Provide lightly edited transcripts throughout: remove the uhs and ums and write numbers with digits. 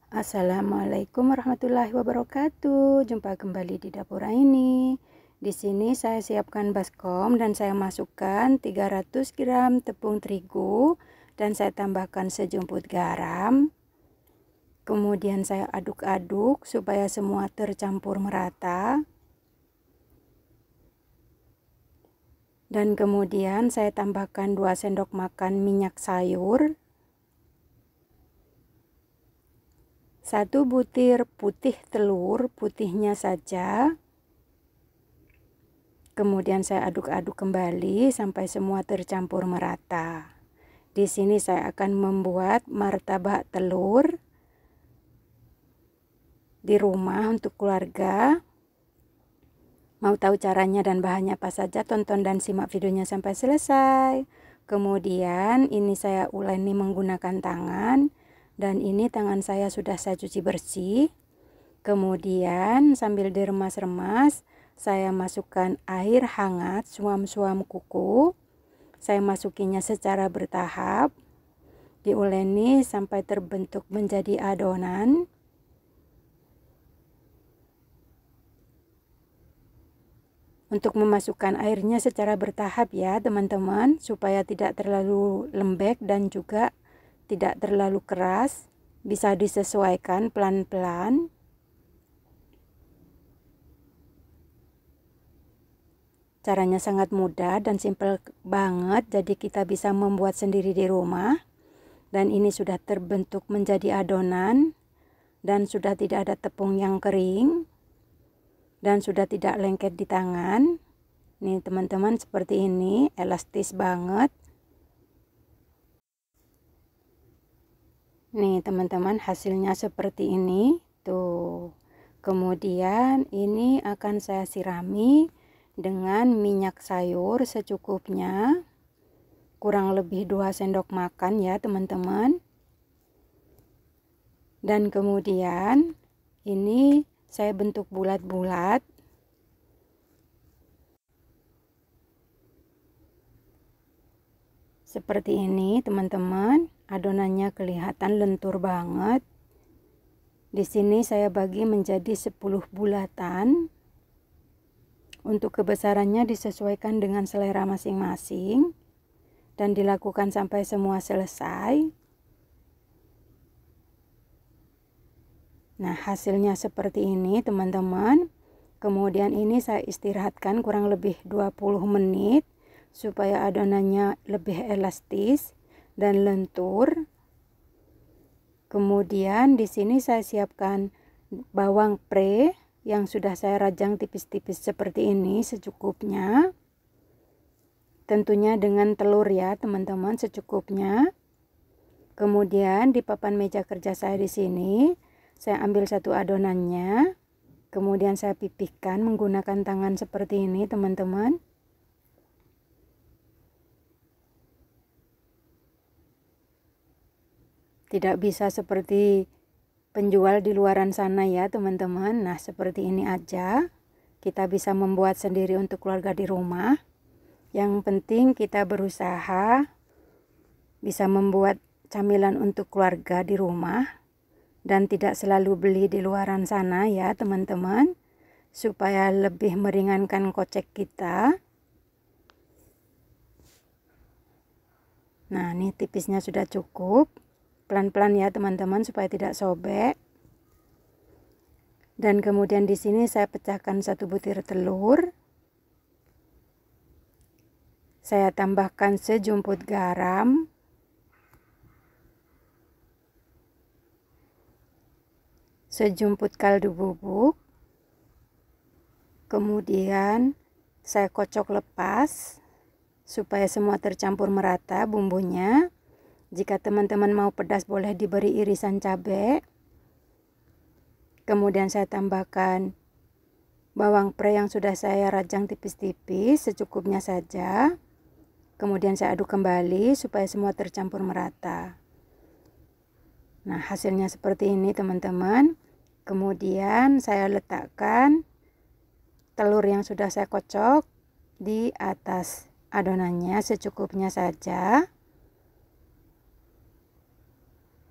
Assalamualaikum warahmatullahi wabarakatuh. Jumpa kembali di dapur ini. Di sini saya siapkan baskom dan saya masukkan 300 gram tepung terigu dan saya tambahkan sejumput garam. Kemudian saya aduk-aduk supaya semua tercampur merata. Dan kemudian saya tambahkan 2 sendok makan minyak sayur. 1 butir putih telur, putihnya saja. Kemudian saya aduk-aduk kembali sampai semua tercampur merata. Di sini saya akan membuat martabak telur di rumah untuk keluarga. Mau tahu caranya dan bahannya apa saja, tonton dan simak videonya sampai selesai. Kemudian ini saya uleni menggunakan tangan. Dan ini tangan saya sudah saya cuci bersih. Kemudian sambil diremas-remas, saya masukkan air hangat suam-suam kuku. Saya masukinya secara bertahap. Diuleni sampai terbentuk menjadi adonan. Untuk memasukkan airnya secara bertahap ya teman-teman, supaya tidak terlalu lembek dan juga tidak terlalu keras, bisa disesuaikan pelan-pelan. Caranya sangat mudah dan simple banget, jadi kita bisa membuat sendiri di rumah. Dan ini sudah terbentuk menjadi adonan dan sudah tidak ada tepung yang kering dan sudah tidak lengket di tangan. Nih teman-teman, seperti ini, elastis banget. Nih teman-teman, hasilnya seperti ini tuh. Kemudian ini akan saya sirami dengan minyak sayur secukupnya, kurang lebih 2 sendok makan ya teman-teman. Dan kemudian ini saya bentuk bulat-bulat. Seperti ini teman-teman, adonannya kelihatan lentur banget. Di sini saya bagi menjadi 10 bulatan. Untuk kebesarannya disesuaikan dengan selera masing-masing dan dilakukan sampai semua selesai. Nah, hasilnya seperti ini teman-teman. Kemudian ini saya istirahatkan kurang lebih 20 menit supaya adonannya lebih elastis dan lentur. Kemudian di sini saya siapkan bawang pre yang sudah saya rajang tipis-tipis seperti ini secukupnya. Tentunya dengan telur ya teman-teman, secukupnya. Kemudian di papan meja kerja saya di sini saya ambil satu adonannya. Kemudian saya pipihkan menggunakan tangan seperti ini teman-teman. Tidak bisa seperti penjual di luaran sana ya teman-teman. Nah, seperti ini aja. Kita bisa membuat sendiri untuk keluarga di rumah. Yang penting kita berusaha bisa membuat camilan untuk keluarga di rumah dan tidak selalu beli di luaran sana ya teman-teman, supaya lebih meringankan kocek kita. Nah, ini tipisnya sudah cukup. Pelan-pelan ya teman-teman supaya tidak sobek. Dan kemudian di sini saya pecahkan 1 butir telur. Saya tambahkan sejumput garam. Sejumput kaldu bubuk. Kemudian saya kocok lepas supaya semua tercampur merata bumbunya. Jika teman-teman mau pedas boleh diberi irisan cabai. Kemudian saya tambahkan bawang pre yang sudah saya rajang tipis-tipis secukupnya saja. Kemudian saya aduk kembali supaya semua tercampur merata. Nah, hasilnya seperti ini teman-teman. Kemudian saya letakkan telur yang sudah saya kocok di atas adonannya secukupnya saja.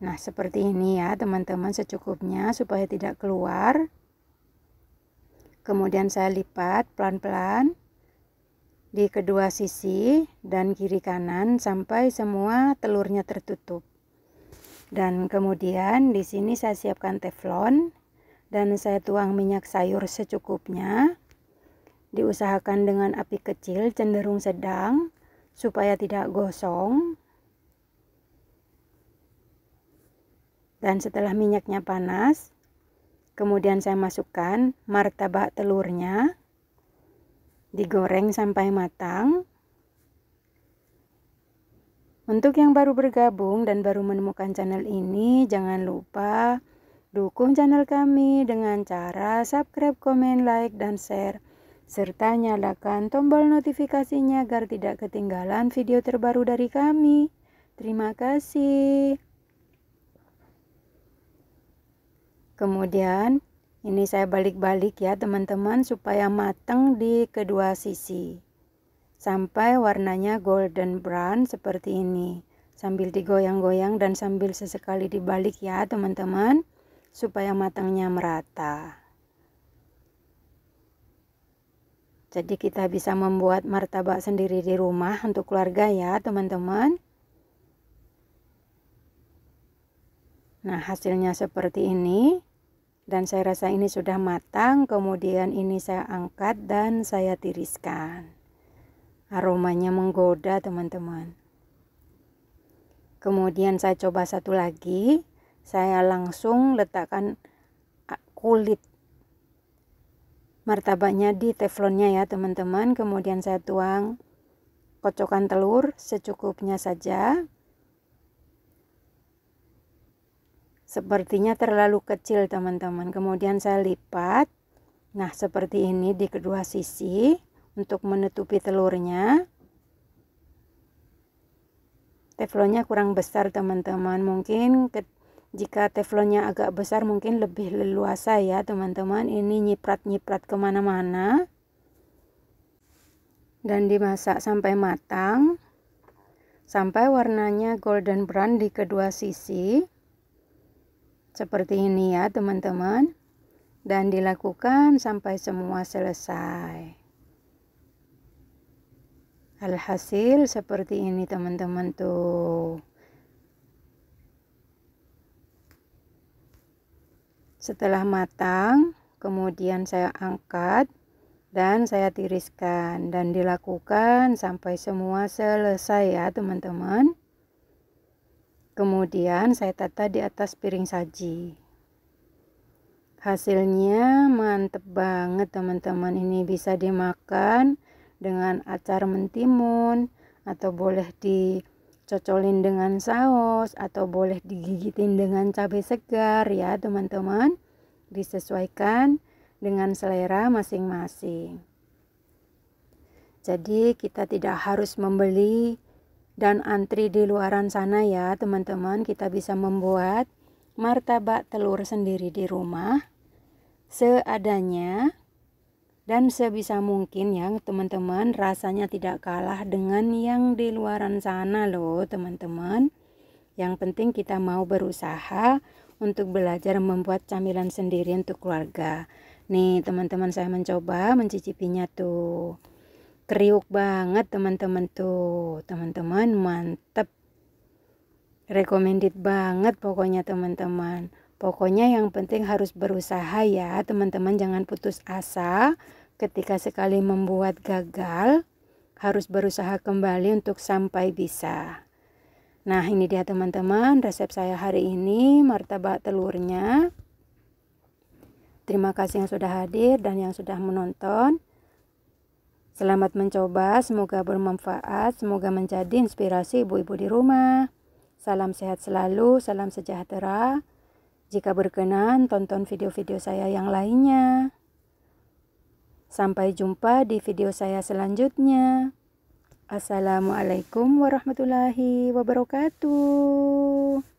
Nah, seperti ini ya teman-teman, secukupnya supaya tidak keluar. Kemudian saya lipat pelan-pelan di kedua sisi dan kiri kanan sampai semua telurnya tertutup. Dan kemudian di sini saya siapkan teflon dan saya tuang minyak sayur secukupnya. Diusahakan dengan api kecil cenderung sedang supaya tidak gosong. Dan setelah minyaknya panas, kemudian saya masukkan martabak telurnya, digoreng sampai matang. Untuk yang baru bergabung dan baru menemukan channel ini, jangan lupa dukung channel kami dengan cara subscribe, komen, like, dan share, serta nyalakan tombol notifikasinya agar tidak ketinggalan video terbaru dari kami. Terima kasih. Kemudian ini saya balik-balik ya teman-teman supaya matang di kedua sisi sampai warnanya golden brown seperti ini, sambil digoyang-goyang dan sambil sesekali dibalik ya teman-teman supaya matangnya merata. Jadi kita bisa membuat martabak sendiri di rumah untuk keluarga ya teman-teman. Nah, hasilnya seperti ini. Dan saya rasa ini sudah matang. Kemudian ini saya angkat dan saya tiriskan. Aromanya menggoda teman-teman. Kemudian saya coba satu lagi. Saya langsung letakkan kulit martabaknya di teflonnya ya teman-teman. Kemudian saya tuang kocokan telur secukupnya saja. Sepertinya terlalu kecil teman-teman. Kemudian saya lipat. Nah, seperti ini di kedua sisi untuk menutupi telurnya. Teflonnya kurang besar teman-teman. Mungkin jika teflonnya agak besar mungkin lebih leluasa ya teman-teman. Ini nyiprat-nyiprat kemana-mana. Dan dimasak sampai matang. Sampai warnanya golden brown di kedua sisi. Seperti ini ya teman-teman. Dan dilakukan sampai semua selesai. Alhasil seperti ini teman-teman tuh. Setelah matang, kemudian saya angkat dan saya tiriskan. Dan dilakukan sampai semua selesai ya teman-teman. Kemudian saya tata di atas piring saji. Hasilnya mantep banget teman-teman. Ini bisa dimakan dengan acar mentimun, atau boleh dicocolin dengan saus, atau boleh digigitin dengan cabai segar ya teman-teman. Disesuaikan dengan selera masing-masing. Jadi kita tidak harus membeli dan antri di luaran sana ya teman-teman. Kita bisa membuat martabak telur sendiri di rumah seadanya dan sebisa mungkin ya teman-teman. Rasanya tidak kalah dengan yang di luaran sana loh teman-teman. Yang penting kita mau berusaha untuk belajar membuat camilan sendiri untuk keluarga. Nih teman-teman, saya mencoba mencicipinya tuh. Kriuk banget teman-teman tuh. Teman-teman mantep. Recommended banget pokoknya teman-teman. Pokoknya yang penting harus berusaha ya teman-teman. Jangan putus asa ketika sekali membuat gagal. Harus berusaha kembali untuk sampai bisa. Nah, ini dia teman-teman resep saya hari ini, martabak telurnya. Terima kasih yang sudah hadir dan yang sudah menonton. Selamat mencoba, semoga bermanfaat, semoga menjadi inspirasi ibu-ibu di rumah. Salam sehat selalu, salam sejahtera. Jika berkenan, tonton video-video saya yang lainnya. Sampai jumpa di video saya selanjutnya. Assalamualaikum warahmatullahi wabarakatuh.